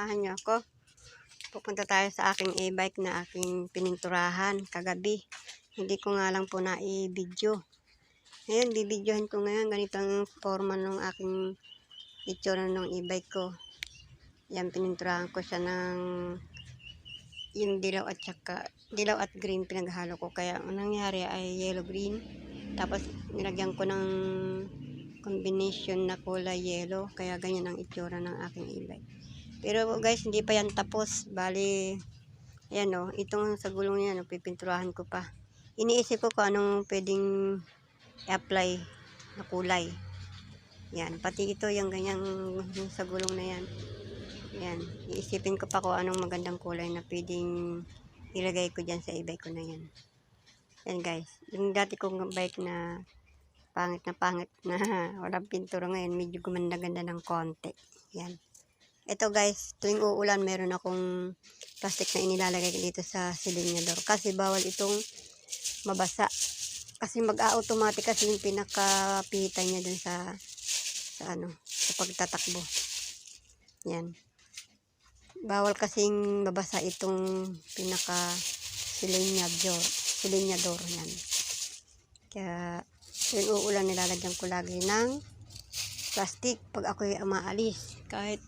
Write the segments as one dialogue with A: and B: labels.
A: samahan niyo ako. Pupunta tayo sa aking e-bike na aking pininturahan kagabi. Hindi ko nga lang po na i-video. Ngayon, bibidyohan ko ngayon ganitong forma ng aking itsura ng e-bike ko. Yan, pininturahan ko siya ng yung dilaw at green pinaghalo ko. Kaya ang nangyari ay yellow green. Tapos nilagyan ko ng combination na kulay yellow. Kaya ganyan ang itsura ng aking e-bike. Pero guys, hindi pa yan tapos. Bali, ayan o, itong sa gulong niya, pipinturahan ko pa. Iniisip ko kung anong pwedeng i-apply na kulay. Yan, pati ito yung ganyang yung sa gulong na yan. Yan, iisipin ko pa kung anong magandang kulay na pwedeng ilagay ko dyan sa e-bike ko na yan. Yan guys, yung dati kong bike na pangit na walang pintura, ngayon medyo gumanda-ganda ng konti. Yan. Ito guys, tuwing uulan meron akong plastic na inilalagay dito sa silinyador kasi bawal itong mabasa. Kasi mag-automatic kasi yung pinakapita niya dun sa pagtatakbo. Yan. Bawal kasing mabasa itong pinaka silinyador yan. Kaya tuwing uulan nilalagyan ko lagi ng plastic pag ako'y maalis. Kahit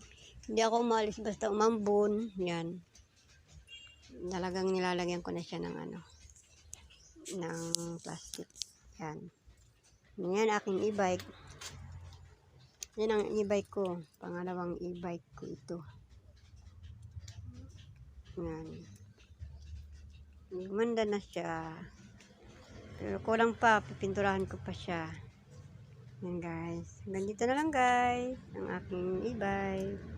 A: hindi ako umalis basta umambon, yan. Talagang nilalagyan ko na siya ng ng plastic. Yan. Yan aking e-bike. Yan ang e-bike ko. Pangalawang e-bike ko ito. Yan. Gumanda na siya. Pero kulang pa. Pipinturahan ko pa siya. Yan guys. Hanggang dito na lang guys. Ang aking e-bike.